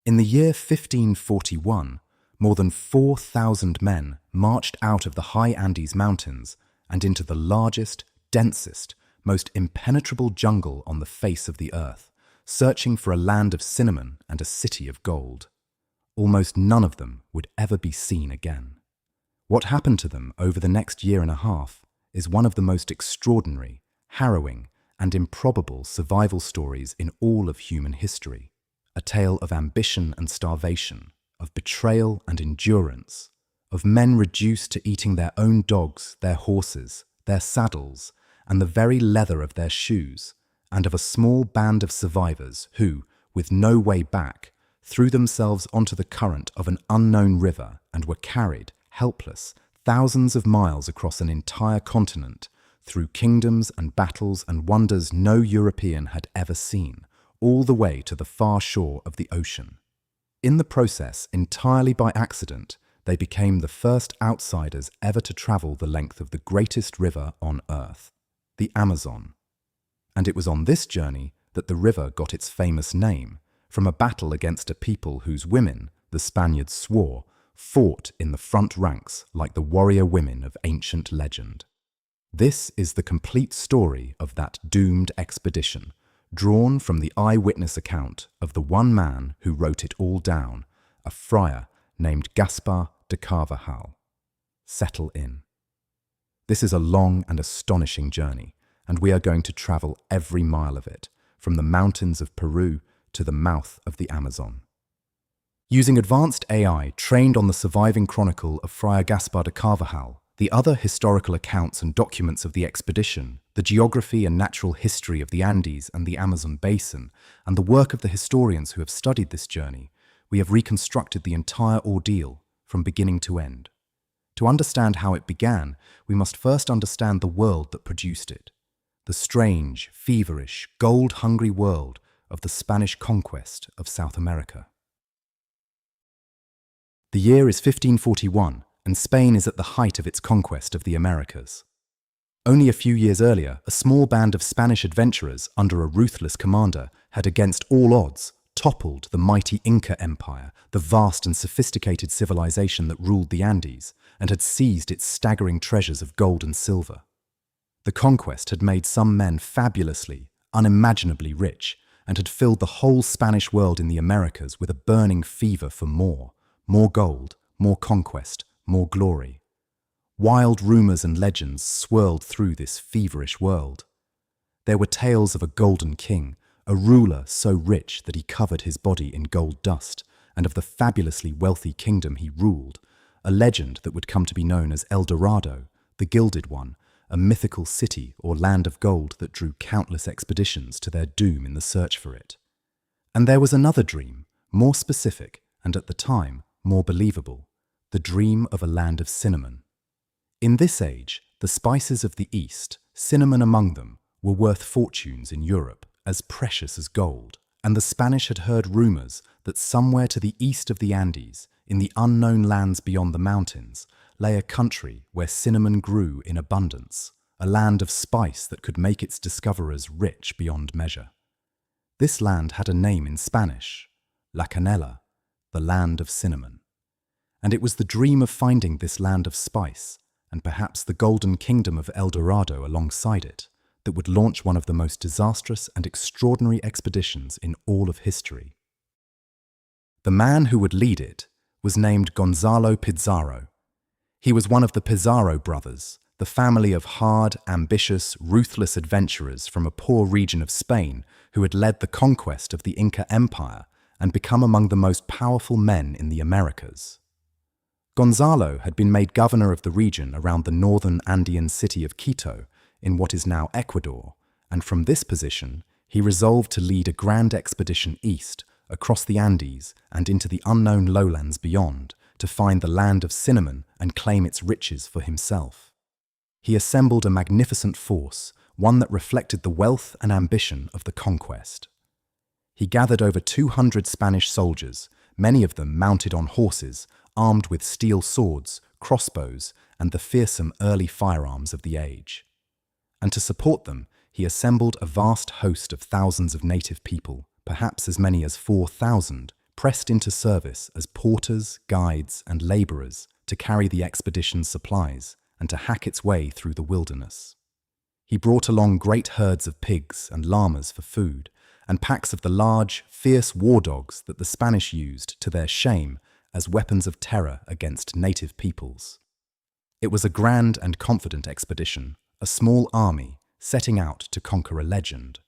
In the year 1541, more than 4,000 men marched out of the high Andes Mountains and into the largest, densest, most impenetrable jungle on the face of the earth, searching for a land of cinnamon and a city of gold. Almost none of them would ever be seen again. What happened to them over the next year and a half is one of the most extraordinary, harrowing, and improbable survival stories in all of human history. A tale of ambition and starvation, of betrayal and endurance, of men reduced to eating their own dogs, their horses, their saddles, and the very leather of their shoes, and of a small band of survivors who, with no way back, threw themselves onto the current of an unknown river and were carried, helpless, thousands of miles across an entire continent, through kingdoms and battles and wonders no European had ever seen, all the way to the far shore of the ocean. In the process, entirely by accident, they became the first outsiders ever to travel the length of the greatest river on Earth, the Amazon. And it was on this journey that the river got its famous name, from a battle against a people whose women, the Spaniards swore, fought in the front ranks like the warrior women of ancient legend. This is the complete story of that doomed expedition, drawn from the eyewitness account of the one man who wrote it all down, a friar named Gaspar de Carvajal. Settle in. This is a long and astonishing journey, and we are going to travel every mile of it, from the mountains of Peru to the mouth of the Amazon. Using advanced AI trained on the surviving chronicle of Friar Gaspar de Carvajal, the other historical accounts and documents of the expedition, the geography and natural history of the Andes and the Amazon Basin, and the work of the historians who have studied this journey, we have reconstructed the entire ordeal from beginning to end. To understand how it began, we must first understand the world that produced it, the strange, feverish, gold-hungry world of the Spanish conquest of South America. The year is 1541, and Spain is at the height of its conquest of the Americas. Only a few years earlier, a small band of Spanish adventurers under a ruthless commander had, against all odds, toppled the mighty Inca Empire, the vast and sophisticated civilization that ruled the Andes, and had seized its staggering treasures of gold and silver. The conquest had made some men fabulously, unimaginably rich, and had filled the whole Spanish world in the Americas with a burning fever for more gold, more conquest, more glory. Wild rumors and legends swirled through this feverish world. There were tales of a golden king, a ruler so rich that he covered his body in gold dust, and of the fabulously wealthy kingdom he ruled, a legend that would come to be known as El Dorado, the Gilded One, a mythical city or land of gold that drew countless expeditions to their doom in the search for it. And there was another dream, more specific, and at the time, more believable, the dream of a land of cinnamon. In this age, the spices of the East, cinnamon among them, were worth fortunes in Europe, as precious as gold, and the Spanish had heard rumors that somewhere to the east of the Andes, in the unknown lands beyond the mountains, lay a country where cinnamon grew in abundance, a land of spice that could make its discoverers rich beyond measure. This land had a name in Spanish, La Canela, the land of cinnamon. And it was the dream of finding this land of spice, and perhaps the golden kingdom of El Dorado alongside it, that would launch one of the most disastrous and extraordinary expeditions in all of history. The man who would lead it was named Gonzalo Pizarro. He was one of the Pizarro brothers, the family of hard, ambitious, ruthless adventurers from a poor region of Spain who had led the conquest of the Inca Empire and become among the most powerful men in the Americas. Gonzalo had been made governor of the region around the northern Andean city of Quito, in what is now Ecuador, and from this position, he resolved to lead a grand expedition east, across the Andes and into the unknown lowlands beyond, to find the land of cinnamon and claim its riches for himself. He assembled a magnificent force, one that reflected the wealth and ambition of the conquest. He gathered over 200 Spanish soldiers, many of them mounted on horses, armed with steel swords, crossbows, and the fearsome early firearms of the age. And to support them, he assembled a vast host of thousands of native people, perhaps as many as 4,000, pressed into service as porters, guides, and laborers to carry the expedition's supplies and to hack its way through the wilderness. He brought along great herds of pigs and llamas for food, and packs of the large, fierce war dogs that the Spanish used, to their shame, as weapons of terror against native peoples. It was a grand and confident expedition, a small army setting out to conquer a legend.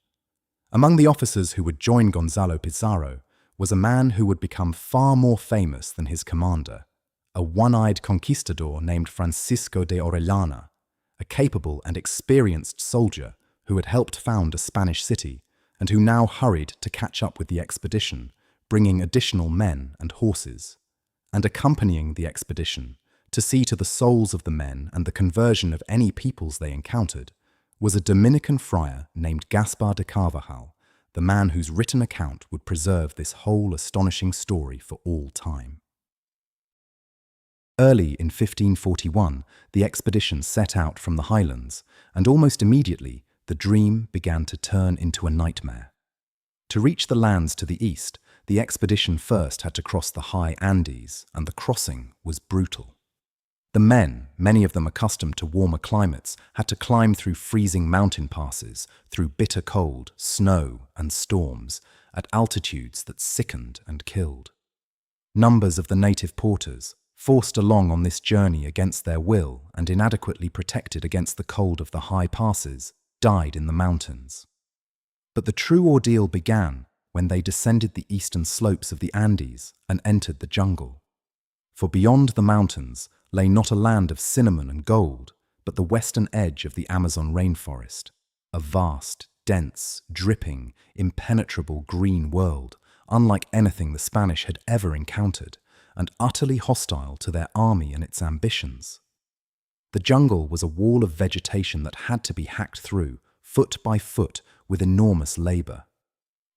Among the officers who would join Gonzalo Pizarro was a man who would become far more famous than his commander, a one-eyed conquistador named Francisco de Orellana, a capable and experienced soldier who had helped found a Spanish city and who now hurried to catch up with the expedition, bringing additional men and horses. And accompanying the expedition, to see to the souls of the men and the conversion of any peoples they encountered, was a Dominican friar named Gaspar de Carvajal, the man whose written account would preserve this whole astonishing story for all time. Early in 1541, the expedition set out from the highlands, and almost immediately the dream began to turn into a nightmare. To reach the lands to the east, the expedition first had to cross the high Andes, and the crossing was brutal. The men, many of them accustomed to warmer climates, had to climb through freezing mountain passes, through bitter cold, snow, and storms, at altitudes that sickened and killed. Numbers of the native porters, forced along on this journey against their will and inadequately protected against the cold of the high passes, died in the mountains. But the true ordeal began when they descended the eastern slopes of the Andes and entered the jungle. For beyond the mountains lay not a land of cinnamon and gold, but the western edge of the Amazon rainforest, a vast, dense, dripping, impenetrable green world, unlike anything the Spanish had ever encountered, and utterly hostile to their army and its ambitions. The jungle was a wall of vegetation that had to be hacked through, foot by foot, with enormous labor.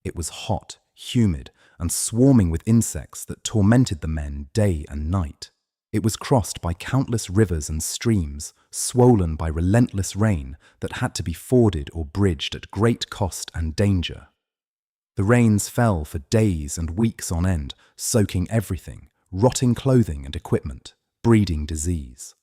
It was hot, humid, and swarming with insects that tormented the men day and night. It was crossed by countless rivers and streams, swollen by relentless rain that had to be forded or bridged at great cost and danger. The rains fell for days and weeks on end, soaking everything, rotting clothing and equipment, breeding disease.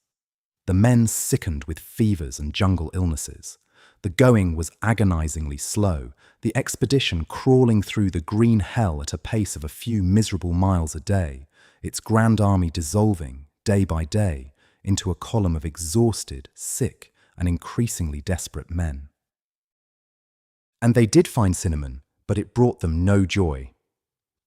The men sickened with fevers and jungle illnesses. The going was agonizingly slow, the expedition crawling through the green hell at a pace of a few miserable miles a day, its grand army dissolving, day by day, into a column of exhausted, sick, and increasingly desperate men. And they did find cinnamon, but it brought them no joy.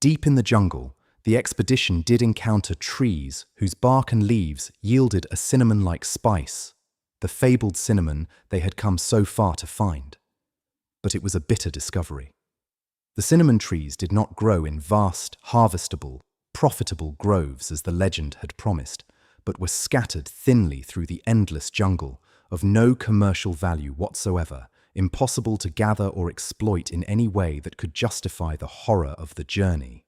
Deep in the jungle, the expedition did encounter trees whose bark and leaves yielded a cinnamon-like spice, the fabled cinnamon they had come so far to find. But it was a bitter discovery. The cinnamon trees did not grow in vast, harvestable, profitable groves as the legend had promised, but were scattered thinly through the endless jungle, of no commercial value whatsoever, impossible to gather or exploit in any way that could justify the horror of the journey.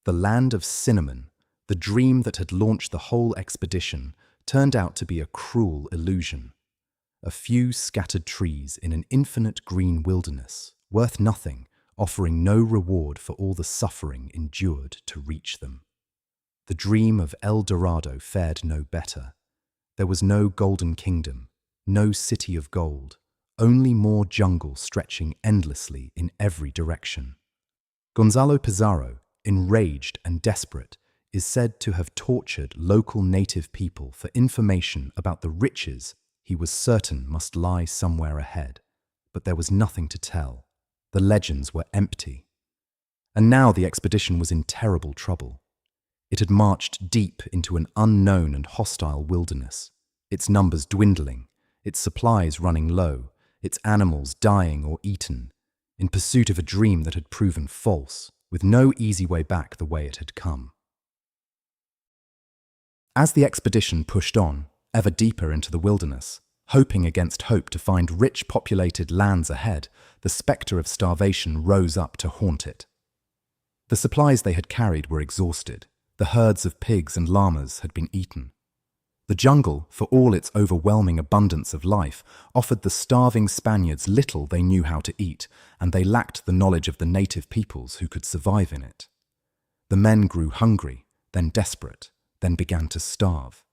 The land of cinnamon, the dream that had launched the whole expedition, turned out to be a cruel illusion. A few scattered trees in an infinite green wilderness, worth nothing, offering no reward for all the suffering endured to reach them. The dream of El Dorado fared no better. There was no golden kingdom, no city of gold, only more jungle stretching endlessly in every direction. Gonzalo Pizarro, enraged and desperate, is said to have tortured local native people for information about the riches he was certain must lie somewhere ahead. But there was nothing to tell. The legends were empty. And now the expedition was in terrible trouble. It had marched deep into an unknown and hostile wilderness, its numbers dwindling, its supplies running low, its animals dying or eaten, in pursuit of a dream that had proven false, with no easy way back the way it had come. As the expedition pushed on, ever deeper into the wilderness, hoping against hope to find rich populated lands ahead, the spectre of starvation rose up to haunt it. The supplies they had carried were exhausted. The herds of pigs and llamas had been eaten. The jungle, for all its overwhelming abundance of life, offered the starving Spaniards little they knew how to eat, and they lacked the knowledge of the native peoples who could survive in it. The men grew hungry, then desperate, then began to starve.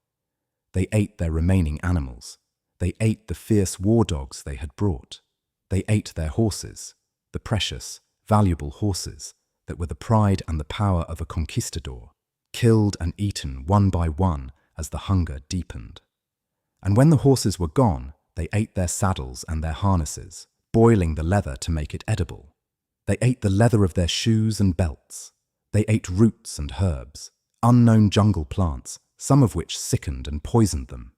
They ate their remaining animals. They ate the fierce war dogs they had brought. They ate their horses, the precious, valuable horses that were the pride and the power of a conquistador, killed and eaten one by one as the hunger deepened. And when the horses were gone, they ate their saddles and their harnesses, boiling the leather to make it edible. They ate the leather of their shoes and belts. They ate roots and herbs, unknown jungle plants, some of which sickened and poisoned them.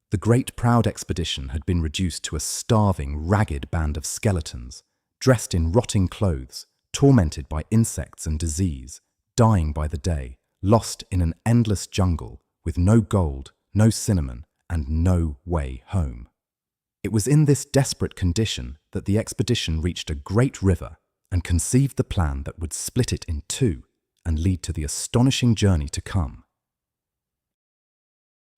The great proud expedition had been reduced to a starving, ragged band of skeletons, dressed in rotting clothes, tormented by insects and disease, dying by the day, lost in an endless jungle, with no gold, no cinnamon, and no way home. It was in this desperate condition that the expedition reached a great river and conceived the plan that would split it in two and lead to the astonishing journey to come.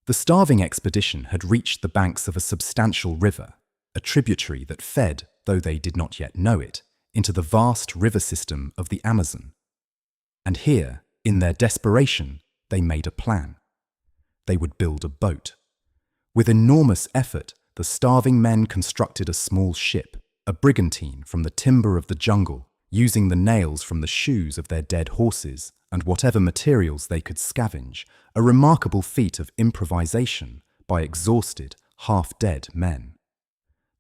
The starving expedition had reached the banks of a substantial river, a tributary that fed, though they did not yet know it, into the vast river system of the Amazon. And here, in their desperation, they made a plan. They would build a boat. With enormous effort, the starving men constructed a small ship, a brigantine from the timber of the jungle, using the nails from the shoes of their dead horses and whatever materials they could scavenge, a remarkable feat of improvisation by exhausted, half-dead men.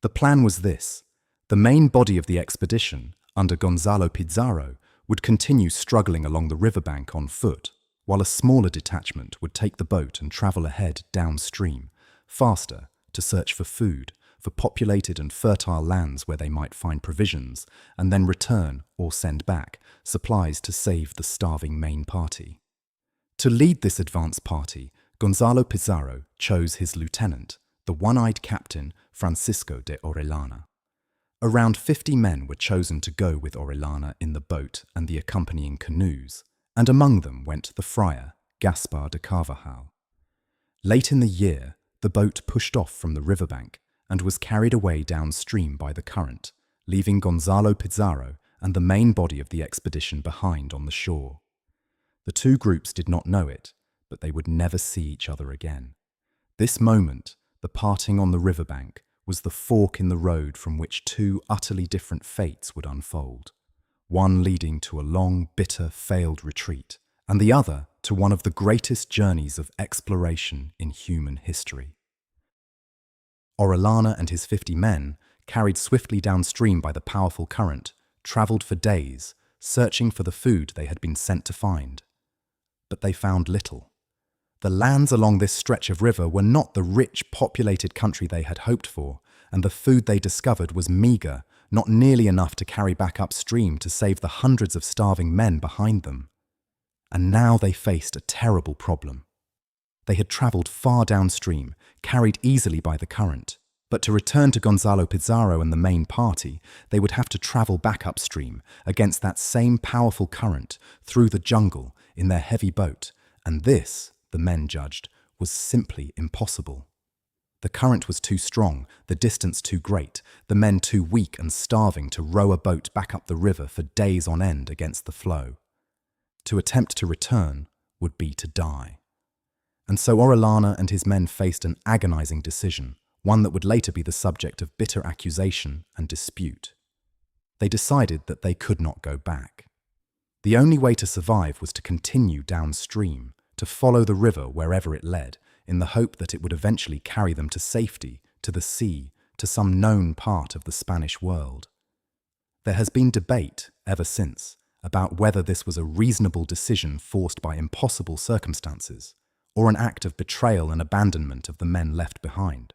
The plan was this: the main body of the expedition, under Gonzalo Pizarro, would continue struggling along the riverbank on foot, while a smaller detachment would take the boat and travel ahead downstream, faster, to search for food, for populated and fertile lands where they might find provisions, and then return or send back supplies to save the starving main party. To lead this advance party, Gonzalo Pizarro chose his lieutenant, the one-eyed captain Francisco de Orellana. Around 50 men were chosen to go with Orellana in the boat and the accompanying canoes, and among them went the friar, Gaspar de Carvajal. Late in the year, the boat pushed off from the riverbank and was carried away downstream by the current, leaving Gonzalo Pizarro and the main body of the expedition behind on the shore. The two groups did not know it, but they would never see each other again. This moment, the parting on the riverbank, was the fork in the road from which two utterly different fates would unfold, one leading to a long, bitter, failed retreat, and the other to one of the greatest journeys of exploration in human history. Orellana and his 50 men, carried swiftly downstream by the powerful current, travelled for days, searching for the food they had been sent to find. But they found little. The lands along this stretch of river were not the rich, populated country they had hoped for, and the food they discovered was meagre, not nearly enough to carry back upstream to save the hundreds of starving men behind them. And now they faced a terrible problem. They had travelled far downstream, carried easily by the current, but to return to Gonzalo Pizarro and the main party, they would have to travel back upstream against that same powerful current through the jungle in their heavy boat, and this, the men judged, was simply impossible. The current was too strong, the distance too great, the men too weak and starving to row a boat back up the river for days on end against the flow. To attempt to return would be to die. And so Orellana and his men faced an agonizing decision, one that would later be the subject of bitter accusation and dispute. They decided that they could not go back. The only way to survive was to continue downstream, to follow the river wherever it led, in the hope that it would eventually carry them to safety, to the sea, to some known part of the Spanish world. There has been debate ever since about whether this was a reasonable decision forced by impossible circumstances, or an act of betrayal and abandonment of the men left behind.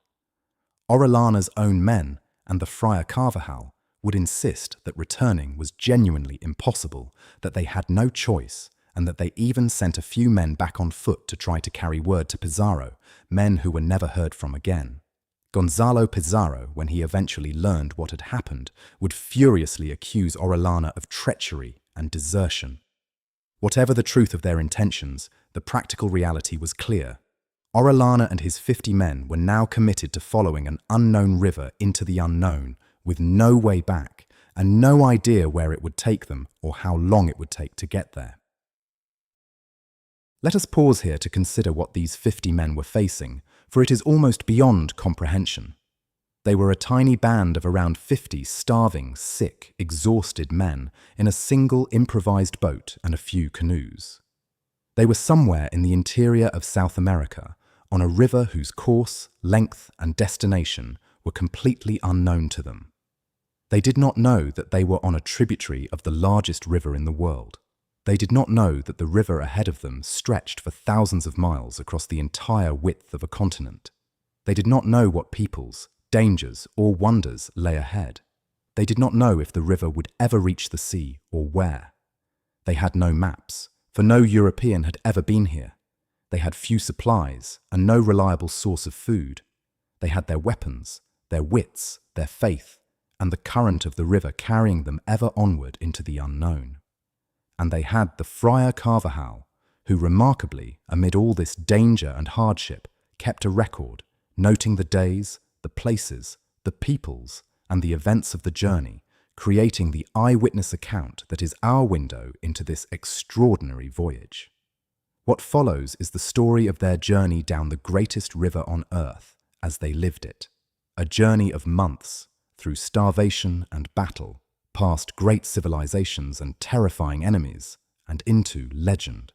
Orellana's own men and the friar Carvajal would insist that returning was genuinely impossible, that they had no choice, and that they even sent a few men back on foot to try to carry word to Pizarro, men who were never heard from again. Gonzalo Pizarro, when he eventually learned what had happened, would furiously accuse Orellana of treachery and desertion. Whatever the truth of their intentions, the practical reality was clear. Orellana and his 50 men were now committed to following an unknown river into the unknown, with no way back, and no idea where it would take them or how long it would take to get there. Let us pause here to consider what these 50 men were facing, for it is almost beyond comprehension. They were a tiny band of around 50 starving, sick, exhausted men in a single improvised boat and a few canoes. They were somewhere in the interior of South America, on a river whose course, length, and destination were completely unknown to them. They did not know that they were on a tributary of the largest river in the world. They did not know that the river ahead of them stretched for thousands of miles across the entire width of a continent. They did not know what peoples, dangers, or wonders lay ahead. They did not know if the river would ever reach the sea or where. They had no maps, for no European had ever been here. They had few supplies and no reliable source of food. They had their weapons, their wits, their faith, and the current of the river carrying them ever onward into the unknown. And they had the Friar Carvajal, who remarkably, amid all this danger and hardship, kept a record, noting the days, the places, the peoples, and the events of the journey, creating the eyewitness account that is our window into this extraordinary voyage. What follows is the story of their journey down the greatest river on earth as they lived it, a journey of months through starvation and battle, past great civilizations and terrifying enemies, and into legend.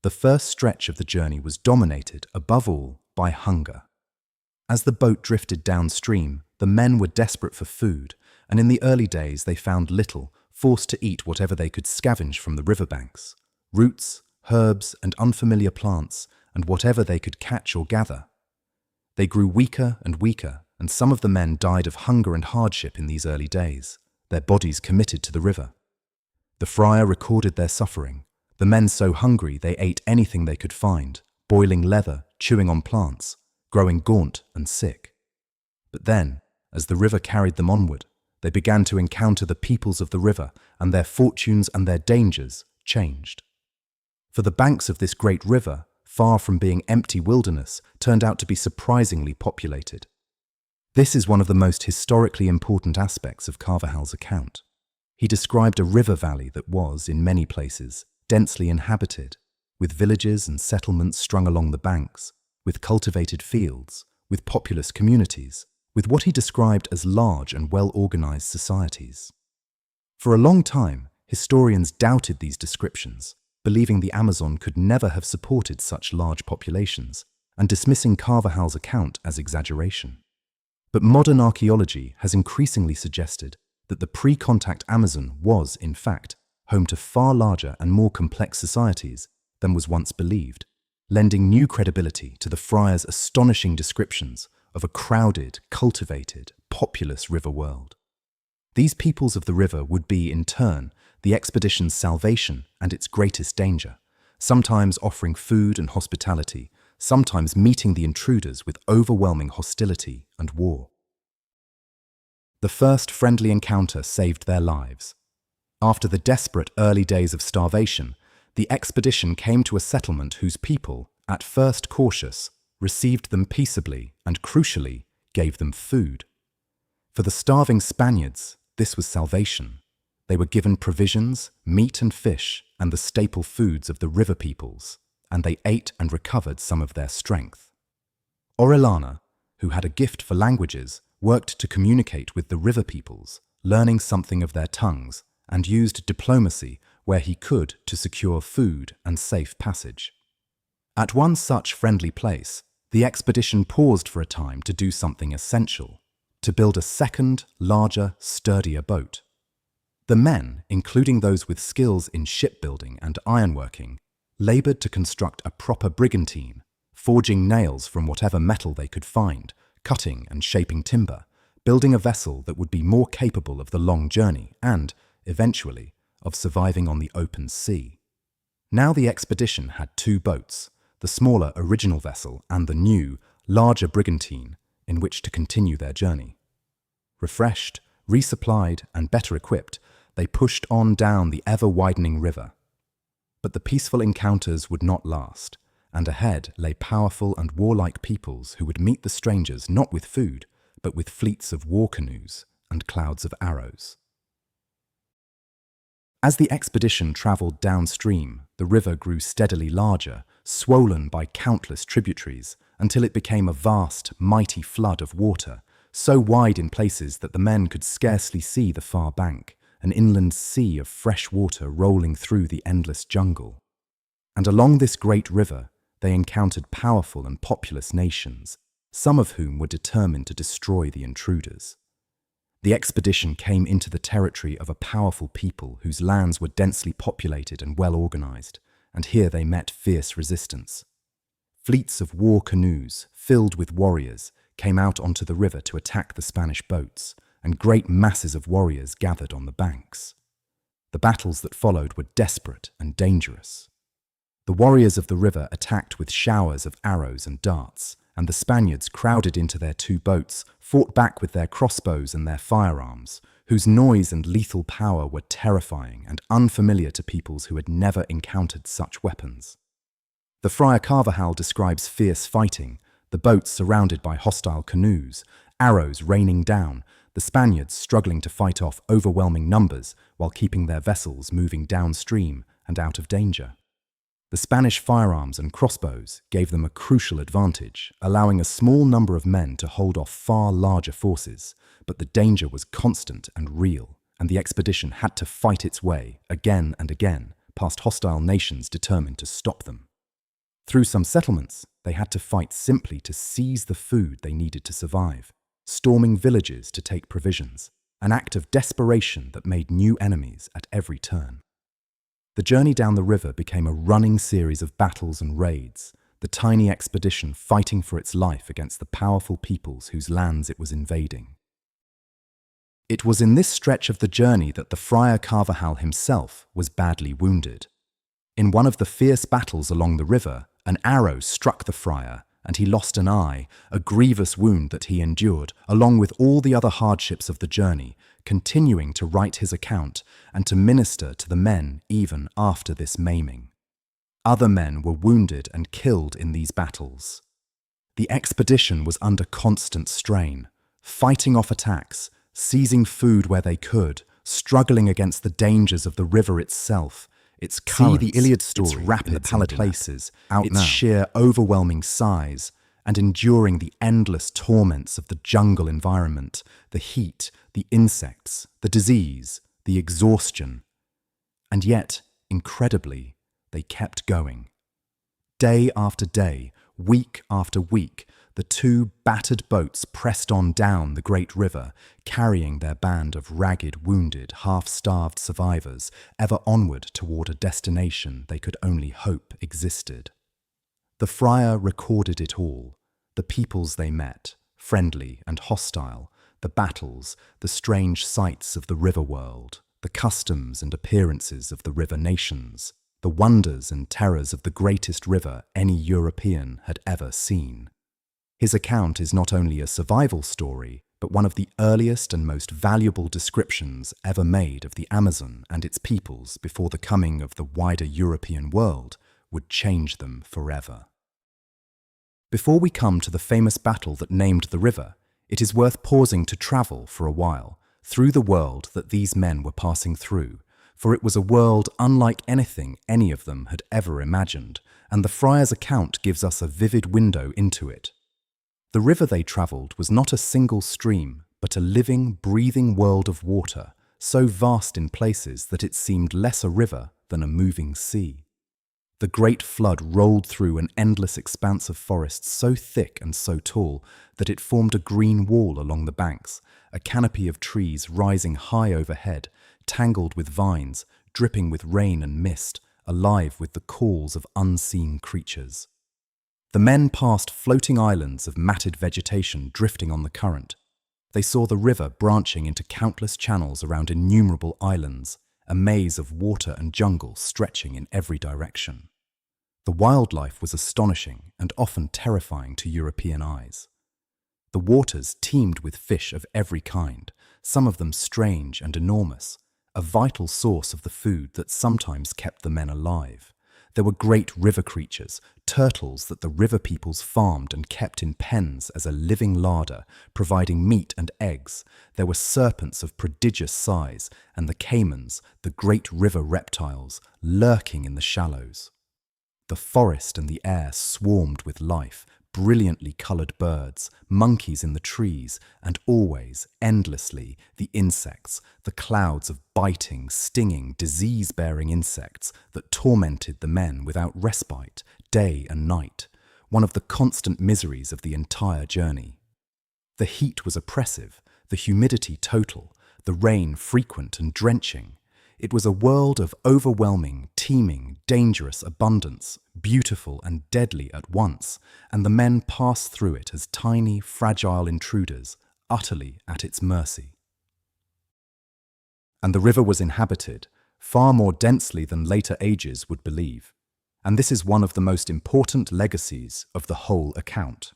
The first stretch of the journey was dominated, above all, by hunger. As the boat drifted downstream, the men were desperate for food, and in the early days they found little, forced to eat whatever they could scavenge from the riverbanks, roots, herbs, and unfamiliar plants, and whatever they could catch or gather. They grew weaker and weaker, and some of the men died of hunger and hardship in these early days, their bodies committed to the river. The friar recorded their suffering, the men so hungry they ate anything they could find, boiling leather, chewing on plants, growing gaunt and sick. But then, as the river carried them onward, they began to encounter the peoples of the river, and their fortunes and their dangers changed. For the banks of this great river, far from being empty wilderness, turned out to be surprisingly populated. This is one of the most historically important aspects of Carvajal's account. He described a river valley that was, in many places, densely inhabited, with villages and settlements strung along the banks, with cultivated fields, with populous communities, with what he described as large and well-organized societies. For a long time, historians doubted these descriptions, believing the Amazon could never have supported such large populations, and dismissing Carvajal's account as exaggeration. But modern archaeology has increasingly suggested that the pre-contact Amazon was, in fact, home to far larger and more complex societies than was once believed, lending new credibility to the friar's astonishing descriptions of a crowded, cultivated, populous river world. These peoples of the river would be, in turn, the expedition's salvation and its greatest danger, sometimes offering food and hospitality, sometimes meeting the intruders with overwhelming hostility and war. The first friendly encounter saved their lives. After the desperate early days of starvation, the expedition came to a settlement whose people, at first cautious, received them peaceably and, crucially, gave them food. For the starving Spaniards, this was salvation. They were given provisions, meat and fish, and the staple foods of the river peoples, and they ate and recovered some of their strength. Orellana, who had a gift for languages, worked to communicate with the river peoples, learning something of their tongues, and used diplomacy where he could to secure food and safe passage. At one such friendly place, the expedition paused for a time to do something essential, to build a second, larger, sturdier boat. The men, including those with skills in shipbuilding and ironworking, labored to construct a proper brigantine, forging nails from whatever metal they could find, cutting and shaping timber, building a vessel that would be more capable of the long journey and, eventually, of surviving on the open sea. Now the expedition had two boats, the smaller original vessel and the new, larger brigantine in which to continue their journey. Refreshed, resupplied, and better equipped, they pushed on down the ever-widening river. But the peaceful encounters would not last, and ahead lay powerful and warlike peoples who would meet the strangers not with food, but with fleets of war canoes and clouds of arrows. As the expedition traveled downstream, the river grew steadily larger, swollen by countless tributaries, until it became a vast, mighty flood of water, so wide in places that the men could scarcely see the far bank, an inland sea of fresh water rolling through the endless jungle. And along this great river, they encountered powerful and populous nations, some of whom were determined to destroy the intruders. The expedition came into the territory of a powerful people whose lands were densely populated and well organized, and here they met fierce resistance. Fleets of war canoes, filled with warriors, came out onto the river to attack the Spanish boats, and great masses of warriors gathered on the banks. The battles that followed were desperate and dangerous. The warriors of the river attacked with showers of arrows and darts, and the Spaniards crowded into their two boats, fought back with their crossbows and their firearms, whose noise and lethal power were terrifying and unfamiliar to peoples who had never encountered such weapons. The Friar Carvajal describes fierce fighting, the boats surrounded by hostile canoes, arrows raining down, the Spaniards struggling to fight off overwhelming numbers while keeping their vessels moving downstream and out of danger. The Spanish firearms and crossbows gave them a crucial advantage, allowing a small number of men to hold off far larger forces, but the danger was constant and real, and the expedition had to fight its way, again and again, past hostile nations determined to stop them. Through some settlements, they had to fight simply to seize the food they needed to survive, storming villages to take provisions, an act of desperation that made new enemies at every turn. The journey down the river became a running series of battles and raids, the tiny expedition fighting for its life against the powerful peoples whose lands it was invading. It was in this stretch of the journey that the Friar Carvajal himself was badly wounded. In one of the fierce battles along the river, an arrow struck the friar, and he lost an eye, a grievous wound that he endured, along with all the other hardships of the journey, continuing to write his account and to minister to the men even after this maiming. Other men were wounded and killed in these battles. The expedition was under constant strain, fighting off attacks, seizing food where they could, struggling against the dangers of the river itself, its currents, the Iliad story, its rapids and places, its sheer overwhelming size, and enduring the endless torments of the jungle environment, the heat, the insects, the disease, the exhaustion. And yet, incredibly, they kept going. Day after day, week after week, the two battered boats pressed on down the great river, carrying their band of ragged, wounded, half-starved survivors ever onward toward a destination they could only hope existed. The friar recorded it all, the peoples they met, friendly and hostile, the battles, the strange sights of the river world, the customs and appearances of the river nations, the wonders and terrors of the greatest river any European had ever seen. His account is not only a survival story, but one of the earliest and most valuable descriptions ever made of the Amazon and its peoples before the coming of the wider European world would change them forever. Before we come to the famous battle that named the river, it is worth pausing to travel for a while through the world that these men were passing through, for it was a world unlike anything any of them had ever imagined, and the friar's account gives us a vivid window into it. The river they travelled was not a single stream, but a living, breathing world of water, so vast in places that it seemed less a river than a moving sea. The great flood rolled through an endless expanse of forest so thick and so tall that it formed a green wall along the banks, a canopy of trees rising high overhead, tangled with vines, dripping with rain and mist, alive with the calls of unseen creatures. The men passed floating islands of matted vegetation drifting on the current. They saw the river branching into countless channels around innumerable islands, a maze of water and jungle stretching in every direction. The wildlife was astonishing and often terrifying to European eyes. The waters teemed with fish of every kind, some of them strange and enormous, a vital source of the food that sometimes kept the men alive. There were great river creatures, turtles that the river peoples farmed and kept in pens as a living larder, providing meat and eggs. There were serpents of prodigious size, and the caimans, the great river reptiles, lurking in the shallows. The forest and the air swarmed with life, brilliantly coloured birds, monkeys in the trees, and always, endlessly, the insects, the clouds of biting, stinging, disease-bearing insects that tormented the men without respite, day and night, one of the constant miseries of the entire journey. The heat was oppressive, the humidity total, the rain frequent and drenching. It was a world of overwhelming, teeming, dangerous abundance, beautiful and deadly at once, and the men passed through it as tiny, fragile intruders, utterly at its mercy. And the river was inhabited, far more densely than later ages would believe. And this is one of the most important legacies of the whole account.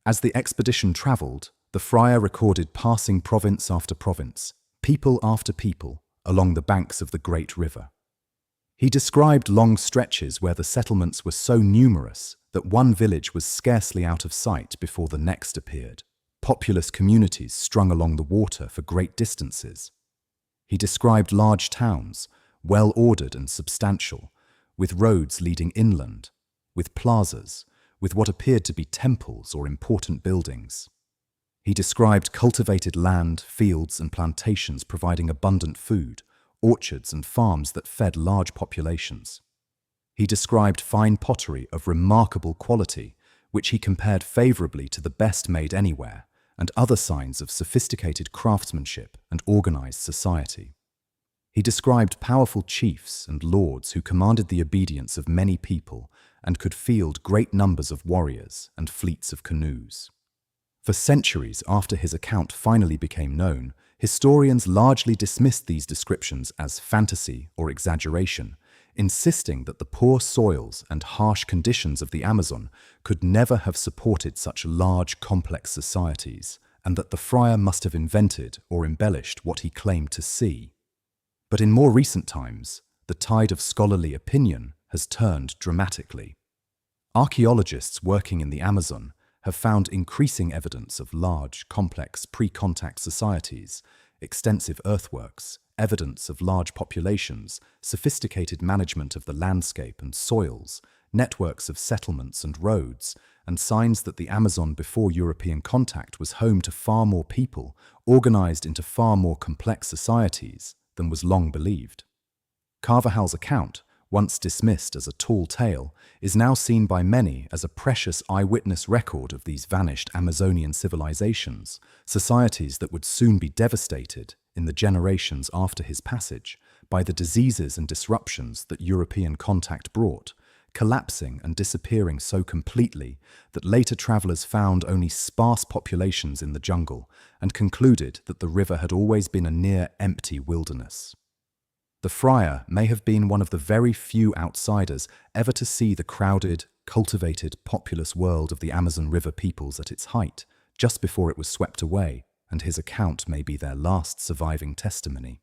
As the expedition travelled, the friar recorded passing province after province, people after people, along the banks of the great river. He described long stretches where the settlements were so numerous that one village was scarcely out of sight before the next appeared, populous communities strung along the water for great distances. He described large towns, well-ordered and substantial, with roads leading inland, with plazas, with what appeared to be temples or important buildings. He described cultivated land, fields and plantations providing abundant food, orchards and farms that fed large populations. He described fine pottery of remarkable quality, which he compared favourably to the best made anywhere, and other signs of sophisticated craftsmanship and organised society. He described powerful chiefs and lords who commanded the obedience of many people and could field great numbers of warriors and fleets of canoes. For centuries after his account finally became known, historians largely dismissed these descriptions as fantasy or exaggeration, insisting that the poor soils and harsh conditions of the Amazon could never have supported such large, complex societies, and that the friar must have invented or embellished what he claimed to see. But in more recent times, the tide of scholarly opinion has turned dramatically. Archaeologists working in the Amazon have found increasing evidence of large, complex pre-contact societies, extensive earthworks, evidence of large populations, sophisticated management of the landscape and soils, networks of settlements and roads, and signs that the Amazon before European contact was home to far more people, organized into far more complex societies than was long believed. Carvajal's account, once dismissed as a tall tale, is now seen by many as a precious eyewitness record of these vanished Amazonian civilizations, societies that would soon be devastated, in the generations after his passage, by the diseases and disruptions that European contact brought, collapsing and disappearing so completely that later travelers found only sparse populations in the jungle and concluded that the river had always been a near-empty wilderness. The friar may have been one of the very few outsiders ever to see the crowded, cultivated, populous world of the Amazon River peoples at its height, just before it was swept away, and his account may be their last surviving testimony.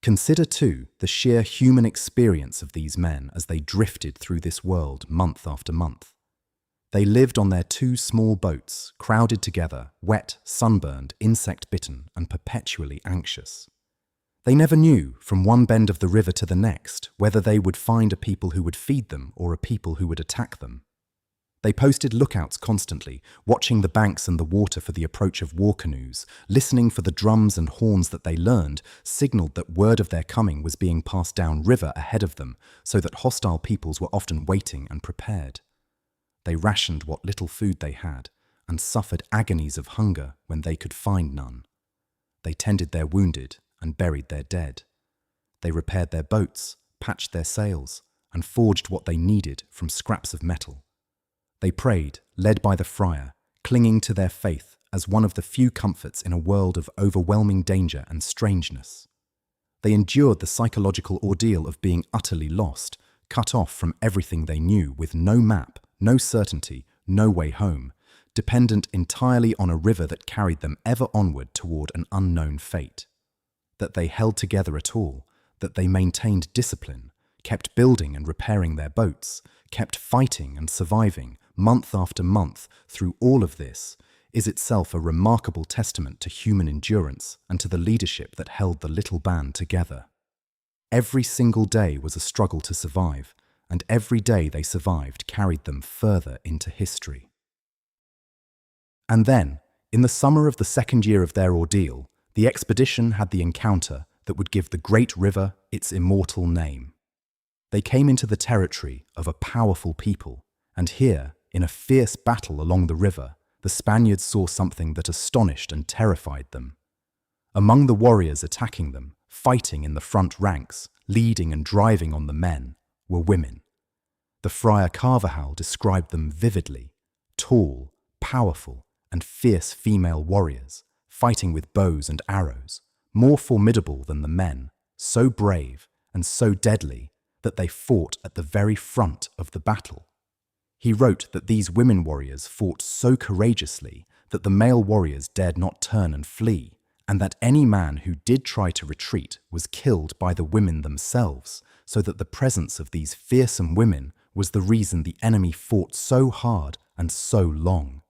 Consider, too, the sheer human experience of these men as they drifted through this world month after month. They lived on their two small boats, crowded together, wet, sunburned, insect-bitten, and perpetually anxious. They never knew, from one bend of the river to the next, whether they would find a people who would feed them or a people who would attack them. They posted lookouts constantly, watching the banks and the water for the approach of war canoes, listening for the drums and horns that they learned signaled that word of their coming was being passed down river ahead of them, so that hostile peoples were often waiting and prepared. They rationed what little food they had, and suffered agonies of hunger when they could find none. They tended their wounded and buried their dead. They repaired their boats, patched their sails, and forged what they needed from scraps of metal. They prayed, led by the friar, clinging to their faith as one of the few comforts in a world of overwhelming danger and strangeness. They endured the psychological ordeal of being utterly lost, cut off from everything they knew, with no map, no certainty, no way home, dependent entirely on a river that carried them ever onward toward an unknown fate. That they held together at all, that they maintained discipline, kept building and repairing their boats, kept fighting and surviving month after month through all of this, is itself a remarkable testament to human endurance and to the leadership that held the little band together. Every single day was a struggle to survive, and every day they survived carried them further into history. And then, in the summer of the second year of their ordeal, the expedition had the encounter that would give the great river its immortal name. They came into the territory of a powerful people, and here, in a fierce battle along the river, the Spaniards saw something that astonished and terrified them. Among the warriors attacking them, fighting in the front ranks, leading and driving on the men, were women. The Friar Carvajal described them vividly: tall, powerful, and fierce female warriors, fighting with bows and arrows, more formidable than the men, so brave and so deadly that they fought at the very front of the battle. He wrote that these women warriors fought so courageously that the male warriors dared not turn and flee, and that any man who did try to retreat was killed by the women themselves, so that the presence of these fearsome women was the reason the enemy fought so hard and so long.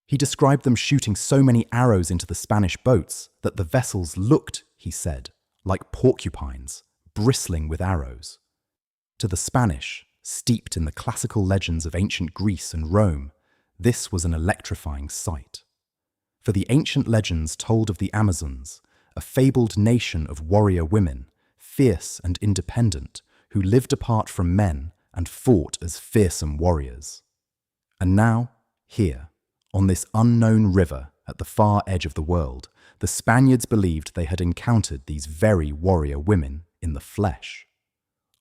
He described them shooting so many arrows into the Spanish boats that the vessels looked, he said, like porcupines, bristling with arrows. To the Spanish, steeped in the classical legends of ancient Greece and Rome, this was an electrifying sight. For the ancient legends told of the Amazons, a fabled nation of warrior women, fierce and independent, who lived apart from men and fought as fearsome warriors. And now, here, on this unknown river at the far edge of the world, the Spaniards believed they had encountered these very warrior women in the flesh.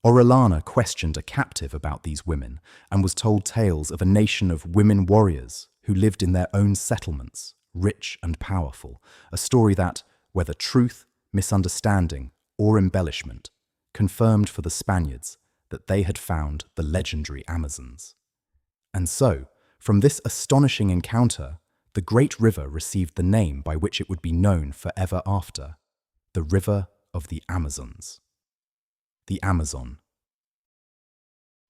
Orellana questioned a captive about these women and was told tales of a nation of women warriors who lived in their own settlements, rich and powerful, a story that, whether truth, misunderstanding, or embellishment, confirmed for the Spaniards that they had found the legendary Amazons. And so, from this astonishing encounter, the great river received the name by which it would be known forever after: the River of the Amazons. The Amazon.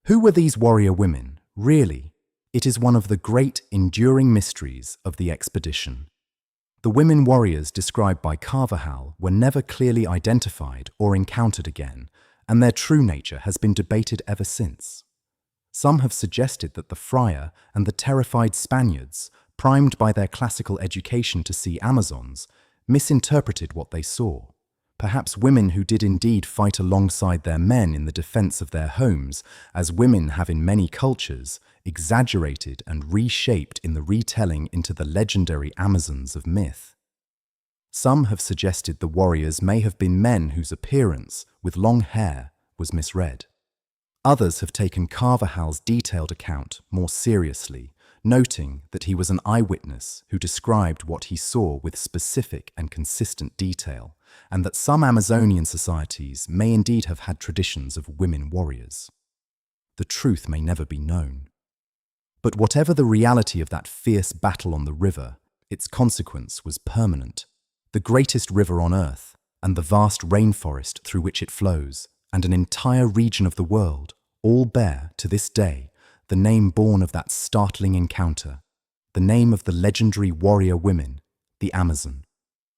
Who were these warrior women, really? It is one of the great, enduring mysteries of the expedition. The women warriors described by Carvajal were never clearly identified or encountered again, and their true nature has been debated ever since. Some have suggested that the friar and the terrified Spaniards, primed by their classical education to see Amazons, misinterpreted what they saw. Perhaps women who did indeed fight alongside their men in the defense of their homes, as women have in many cultures, exaggerated and reshaped in the retelling into the legendary Amazons of myth. Some have suggested the warriors may have been men whose appearance, with long hair, was misread. Others have taken Carvajal's detailed account more seriously, noting that he was an eyewitness who described what he saw with specific and consistent detail, and that some Amazonian societies may indeed have had traditions of women warriors. The truth may never be known. But whatever the reality of that fierce battle on the river, its consequence was permanent. The greatest river on earth, and the vast rainforest through which it flows, and an entire region of the world, all bear, to this day, the name born of that startling encounter, the name of the legendary warrior women, the Amazon.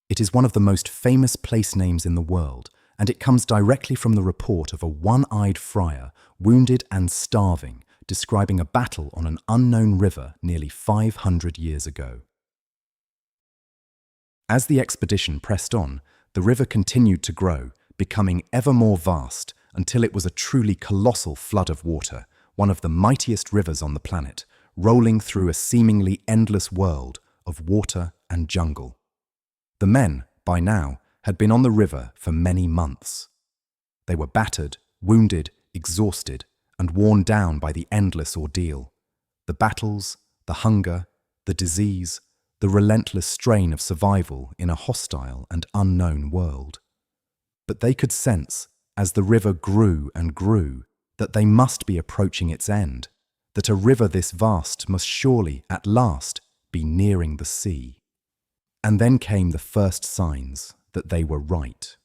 It is one of the most famous place names in the world, and it comes directly from the report of a one-eyed friar, wounded and starving, describing a battle on an unknown river nearly 500 years ago. As the expedition pressed on, the river continued to grow, becoming ever more vast until it was a truly colossal flood of water, one of the mightiest rivers on the planet, rolling through a seemingly endless world of water and jungle. The men, by now, had been on the river for many months. They were battered, wounded, exhausted, and worn down by the endless ordeal. The battles, the hunger, the disease, the relentless strain of survival in a hostile and unknown world. But they could sense, as the river grew and grew, that they must be approaching its end, that a river this vast must surely, at last, be nearing the sea. And then came the first signs that they were right.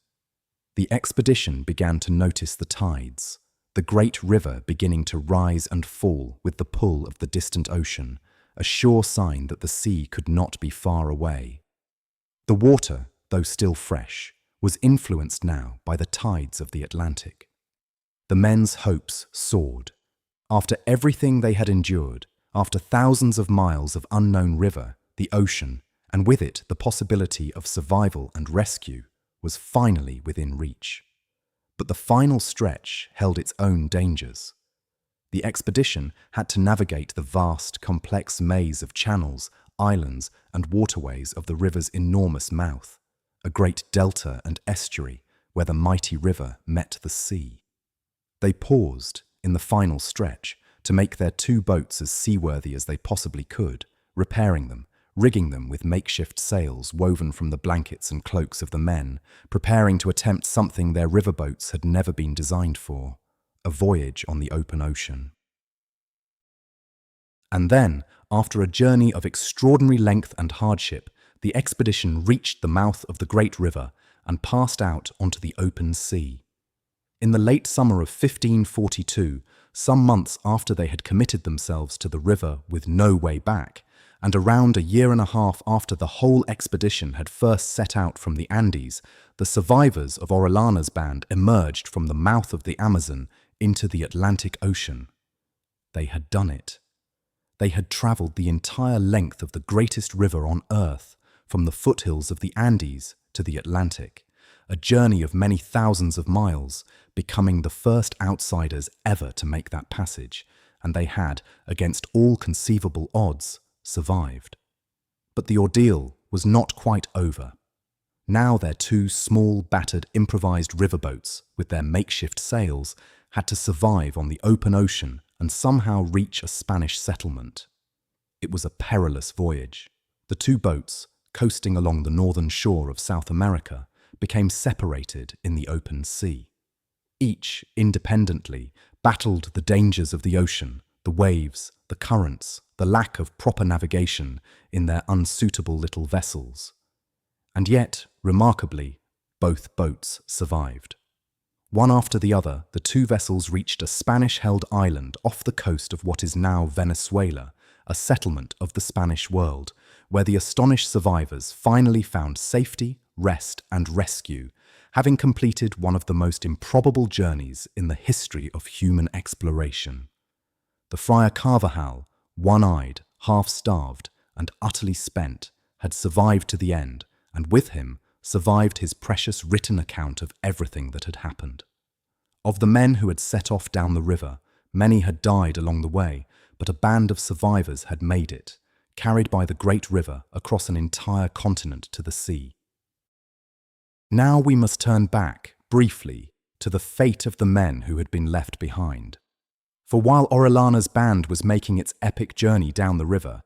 The expedition began to notice the tides. the great river beginning to rise and fall with the pull of the distant ocean, a sure sign that the sea could not be far away. The water, though still fresh, was influenced now by the tides of the Atlantic. The men's hopes soared. After everything they had endured, after thousands of miles of unknown river, the ocean, and with it the possibility of survival and rescue, was finally within reach. But the final stretch held its own dangers. The expedition had to navigate the vast, complex maze of channels, islands, and waterways of the river's enormous mouth, a great delta and estuary where the mighty river met the sea. They paused, in the final stretch, to make their 2 boats as seaworthy as they possibly could, repairing them, rigging them with makeshift sails woven from the blankets and cloaks of the men, preparing to attempt something their riverboats had never been designed for, a voyage on the open ocean. And then, after a journey of extraordinary length and hardship, the expedition reached the mouth of the great river and passed out onto the open sea. In the late summer of 1542, some months after they had committed themselves to the river with no way back, and around a year and a half after the whole expedition had first set out from the Andes, the survivors of Orellana's band emerged from the mouth of the Amazon into the Atlantic Ocean. They had done it. They had travelled the entire length of the greatest river on Earth, from the foothills of the Andes to the Atlantic, a journey of many thousands of miles, becoming the first outsiders ever to make that passage, and they had, against all conceivable odds, survived. But the ordeal was not quite over. Now their 2 small, battered, improvised riverboats, with their makeshift sails, had to survive on the open ocean and somehow reach a Spanish settlement. It was a perilous voyage. The 2 boats, coasting along the northern shore of South America, became separated in the open sea. Each, independently, battled the dangers of the ocean, the waves, the currents, the lack of proper navigation in their unsuitable little vessels. And yet, remarkably, both boats survived. One after the other, the 2 vessels reached a Spanish-held island off the coast of what is now Venezuela, a settlement of the Spanish world, where the astonished survivors finally found safety, rest, and rescue, having completed one of the most improbable journeys in the history of human exploration. The Friar Carvajal, one-eyed, half-starved, and utterly spent, had survived to the end, and with him survived his precious written account of everything that had happened. Of the men who had set off down the river, many had died along the way, but a band of survivors had made it, carried by the great river across an entire continent to the sea. Now we must turn back, briefly, to the fate of the men who had been left behind. For while Orellana's band was making its epic journey down the river,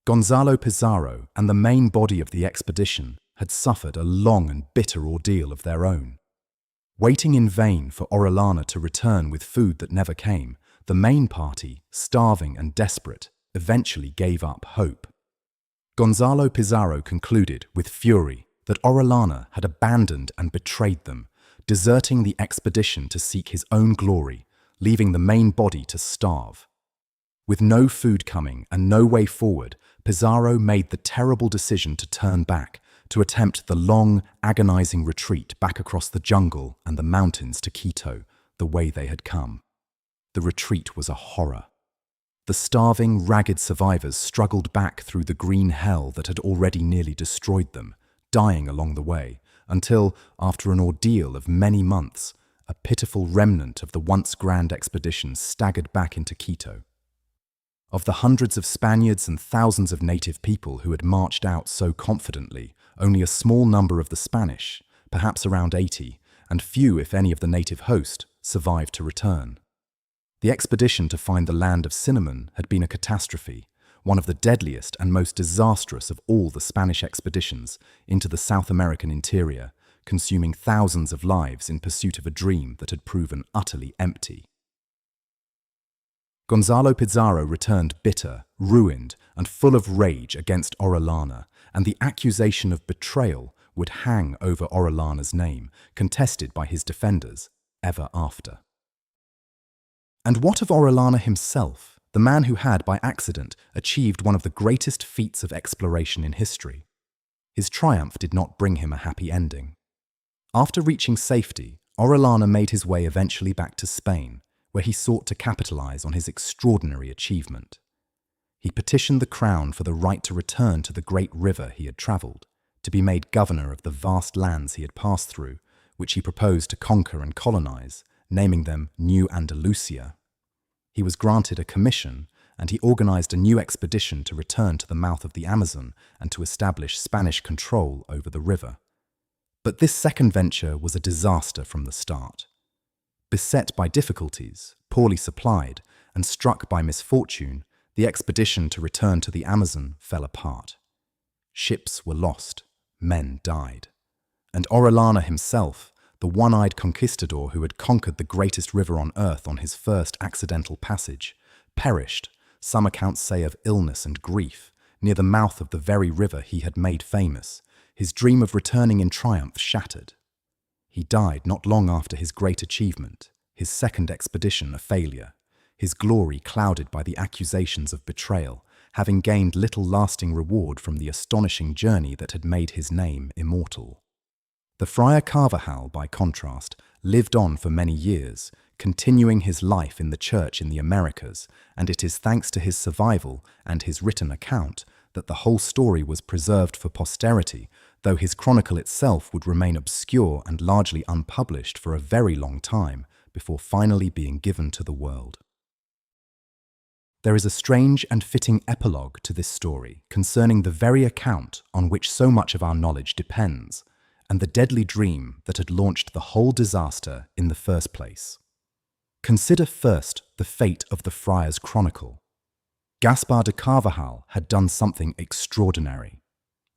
Gonzalo Pizarro and the main body of the expedition had suffered a long and bitter ordeal of their own. Waiting in vain for Orellana to return with food that never came, the main party, starving and desperate, eventually gave up hope. Gonzalo Pizarro concluded, with fury, that Orellana had abandoned and betrayed them, deserting the expedition to seek his own glory, leaving the main body to starve. With no food coming and no way forward, Pizarro made the terrible decision to turn back, to attempt the long, agonizing retreat back across the jungle and the mountains to Quito, the way they had come. The retreat was a horror. The starving, ragged survivors struggled back through the green hell that had already nearly destroyed them, dying along the way, until, after an ordeal of many months, a pitiful remnant of the once grand expedition staggered back into Quito. Of the hundreds of Spaniards and thousands of native people who had marched out so confidently, only a small number of the Spanish, perhaps around 80, and few, if any, of the native host, survived to return. The expedition to find the land of cinnamon had been a catastrophe, one of the deadliest and most disastrous of all the Spanish expeditions into the South American interior, consuming thousands of lives in pursuit of a dream that had proven utterly empty. Gonzalo Pizarro returned bitter, ruined, and full of rage against Orellana, and the accusation of betrayal would hang over Orellana's name, contested by his defenders, ever after. And what of Orellana himself, the man who had, by accident, achieved one of the greatest feats of exploration in history? His triumph did not bring him a happy ending. After reaching safety, Orellana made his way eventually back to Spain, where he sought to capitalize on his extraordinary achievement. He petitioned the crown for the right to return to the great river he had traveled, to be made governor of the vast lands he had passed through, which he proposed to conquer and colonize, naming them New Andalusia. He was granted a commission, and he organized a new expedition to return to the mouth of the Amazon and to establish Spanish control over the river. But this second venture was a disaster from the start. Beset by difficulties, poorly supplied, and struck by misfortune, the expedition to return to the Amazon fell apart. Ships were lost, men died, and Orellana himself, the one-eyed conquistador who had conquered the greatest river on earth on his first accidental passage, perished, some accounts say of illness and grief, near the mouth of the very river he had made famous, his dream of returning in triumph shattered. He died not long after his great achievement, his second expedition a failure, his glory clouded by the accusations of betrayal, having gained little lasting reward from the astonishing journey that had made his name immortal. The Friar Carvajal, by contrast, lived on for many years, continuing his life in the church in the Americas, and it is thanks to his survival and his written account that the whole story was preserved for posterity, though his chronicle itself would remain obscure and largely unpublished for a very long time before finally being given to the world. There is a strange and fitting epilogue to this story concerning the very account on which so much of our knowledge depends, and the deadly dream that had launched the whole disaster in the first place. Consider first the fate of the friar's chronicle. Gaspar de Carvajal had done something extraordinary.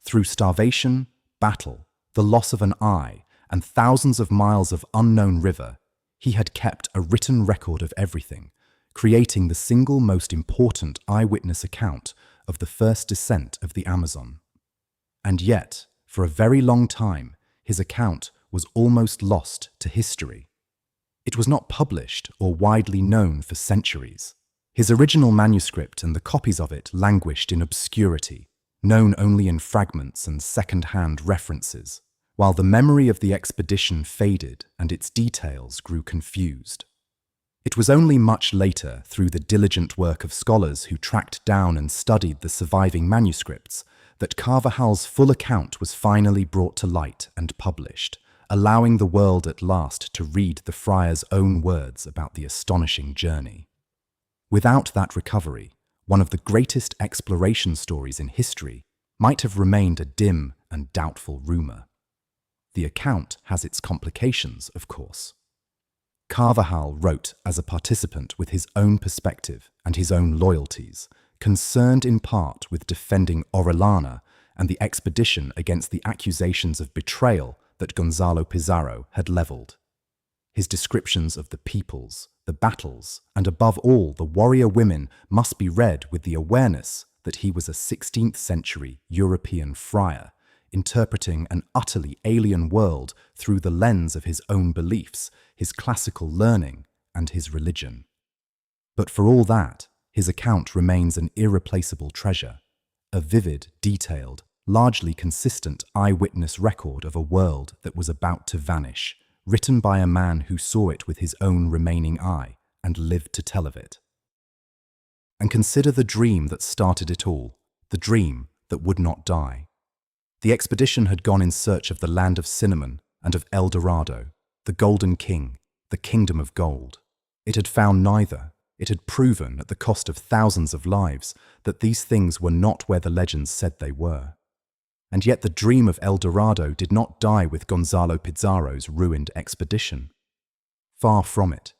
Through starvation, battle, the loss of an eye, and thousands of miles of unknown river, he had kept a written record of everything, creating the single most important eyewitness account of the first descent of the Amazon. And yet, for a very long time, his account was almost lost to history. It was not published or widely known for centuries. His original manuscript and the copies of it languished in obscurity, known only in fragments and second-hand references, while the memory of the expedition faded and its details grew confused. It was only much later, through the diligent work of scholars who tracked down and studied the surviving manuscripts, that Carvajal's full account was finally brought to light and published, allowing the world at last to read the friar's own words about the astonishing journey. Without that recovery, one of the greatest exploration stories in history might have remained a dim and doubtful rumor. The account has its complications, of course. Carvajal wrote as a participant with his own perspective and his own loyalties, concerned in part with defending Orellana and the expedition against the accusations of betrayal that Gonzalo Pizarro had leveled. His descriptions of the peoples, the battles, and above all the warrior women must be read with the awareness that he was a 16th century European friar, interpreting an utterly alien world through the lens of his own beliefs, his classical learning, and his religion. But for all that, his account remains an irreplaceable treasure, a vivid, detailed, largely consistent eyewitness record of a world that was about to vanish, written by a man who saw it with his own remaining eye and lived to tell of it. And consider the dream that started it all, the dream that would not die. The expedition had gone in search of the land of cinnamon and of El Dorado, the Golden King, the Kingdom of Gold. It had found neither. It had proven, at the cost of thousands of lives, that these things were not where the legends said they were. And yet the dream of El Dorado did not die with Gonzalo Pizarro's ruined expedition. Far from it.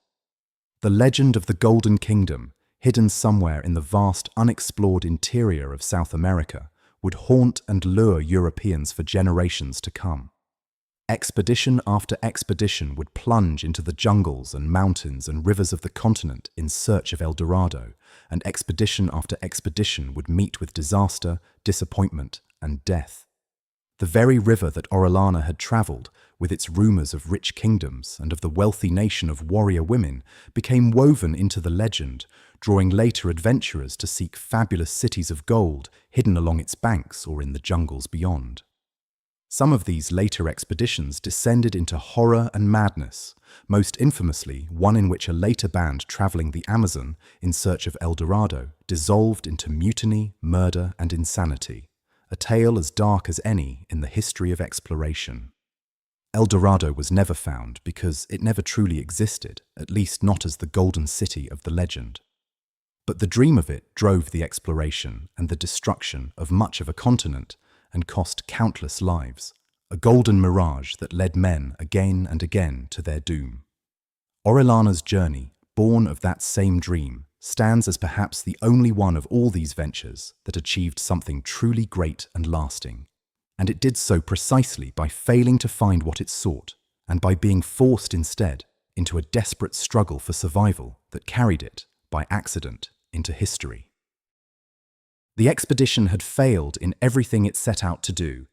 The legend of the Golden Kingdom, hidden somewhere in the vast, unexplored interior of South America, would haunt and lure Europeans for generations to come. Expedition after expedition would plunge into the jungles and mountains and rivers of the continent in search of El Dorado, and expedition after expedition would meet with disaster, disappointment, and death. The very river that Orellana had travelled, with its rumours of rich kingdoms and of the wealthy nation of warrior women, became woven into the legend, drawing later adventurers to seek fabulous cities of gold hidden along its banks or in the jungles beyond. Some of these later expeditions descended into horror and madness, most infamously one in which a later band travelling the Amazon in search of El Dorado dissolved into mutiny, murder and insanity, a tale as dark as any in the history of exploration. El Dorado was never found because it never truly existed, at least not as the golden city of the legend. But the dream of it drove the exploration and the destruction of much of a continent and cost countless lives, a golden mirage that led men again and again to their doom. Orellana's journey, born of that same dream, stands as perhaps the only one of all these ventures that achieved something truly great and lasting. And it did so precisely by failing to find what it sought, and by being forced instead into a desperate struggle for survival that carried it, by accident, into history. The expedition had failed in everything it set out to do.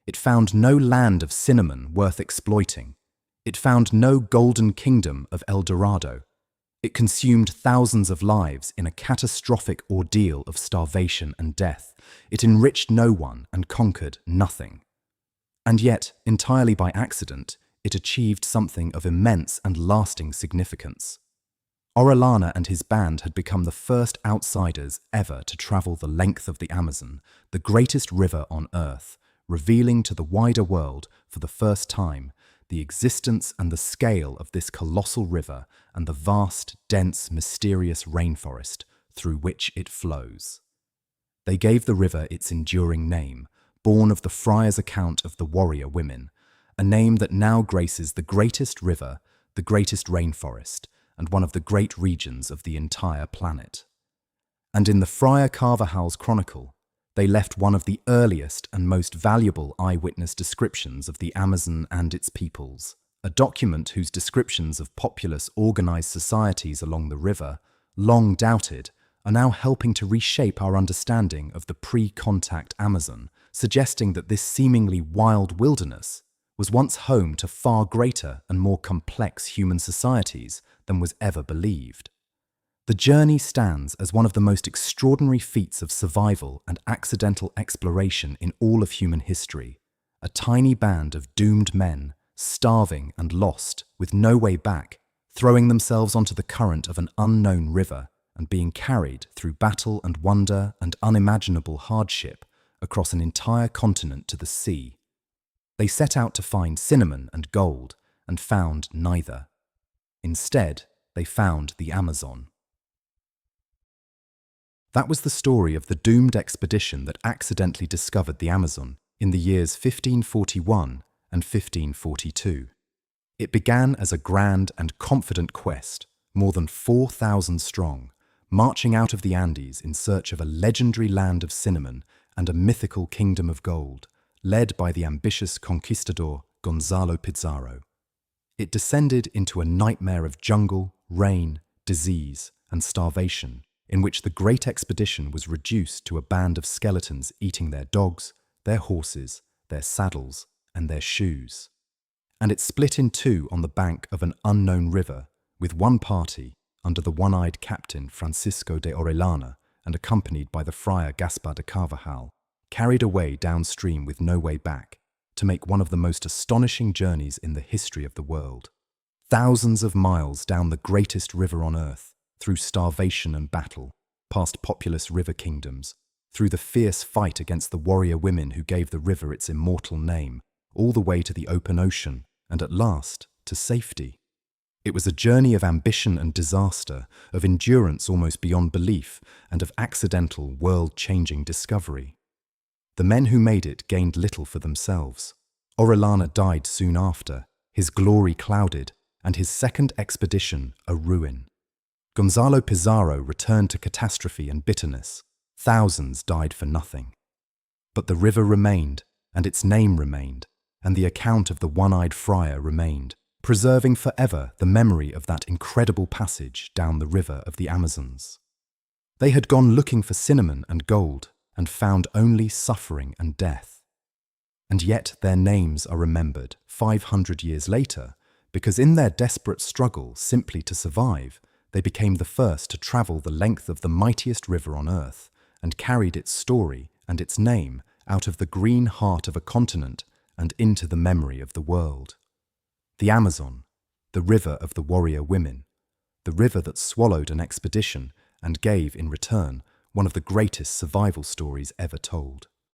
It found no land of cinnamon worth exploiting. It found no golden kingdom of El Dorado. It consumed thousands of lives in a catastrophic ordeal of starvation and death. It enriched no one and conquered nothing. And yet, entirely by accident, it achieved something of immense and lasting significance. Orellana and his band had become the first outsiders ever to travel the length of the Amazon, the greatest river on Earth, revealing to the wider world, for the first time, the existence and the scale of this colossal river and the vast, dense, mysterious rainforest through which it flows. They gave the river its enduring name, born of the friar's account of the warrior women, a name that now graces the greatest river, the greatest rainforest, and one of the great regions of the entire planet. And in the Friar Carvajal's chronicle, they left one of the earliest and most valuable eyewitness descriptions of the Amazon and its peoples, a document whose descriptions of populous, organized societies along the river, long doubted, are now helping to reshape our understanding of the pre-contact Amazon, suggesting that this seemingly wild wilderness was once home to far greater and more complex human societies than was ever believed. The journey stands as one of the most extraordinary feats of survival and accidental exploration in all of human history. A tiny band of doomed men, starving and lost, with no way back, throwing themselves onto the current of an unknown river and being carried through battle and wonder and unimaginable hardship across an entire continent to the sea. They set out to find cinnamon and gold and found neither. Instead, they found the Amazon. That was the story of the doomed expedition that accidentally discovered the Amazon in the years 1541 and 1542. It began as a grand and confident quest, more than 4,000 strong, marching out of the Andes in search of a legendary land of cinnamon and a mythical kingdom of gold, led by the ambitious conquistador Gonzalo Pizarro. It descended into a nightmare of jungle, rain, disease, and starvation, in which the great expedition was reduced to a band of skeletons eating their dogs, their horses, their saddles, and their shoes. And it split in two on the bank of an unknown river, with one party, under the one-eyed captain Francisco de Orellana and accompanied by the friar Gaspar de Carvajal, carried away downstream with no way back, to make one of the most astonishing journeys in the history of the world. Thousands of miles down the greatest river on earth, through starvation and battle, past populous river kingdoms, through the fierce fight against the warrior women who gave the river its immortal name, all the way to the open ocean, and at last, to safety. It was a journey of ambition and disaster, of endurance almost beyond belief, and of accidental, world-changing discovery. The men who made it gained little for themselves. Orellana died soon after, his glory clouded, and his second expedition a ruin. Gonzalo Pizarro returned to catastrophe and bitterness. Thousands died for nothing. But the river remained, and its name remained, and the account of the one-eyed friar remained, preserving forever the memory of that incredible passage down the river of the Amazons. They had gone looking for cinnamon and gold, and found only suffering and death. And yet their names are remembered 500 years later because in their desperate struggle simply to survive, they became the first to travel the length of the mightiest river on Earth and carried its story and its name out of the green heart of a continent and into the memory of the world. The Amazon, the river of the warrior women, the river that swallowed an expedition and gave in return one of the greatest survival stories ever told.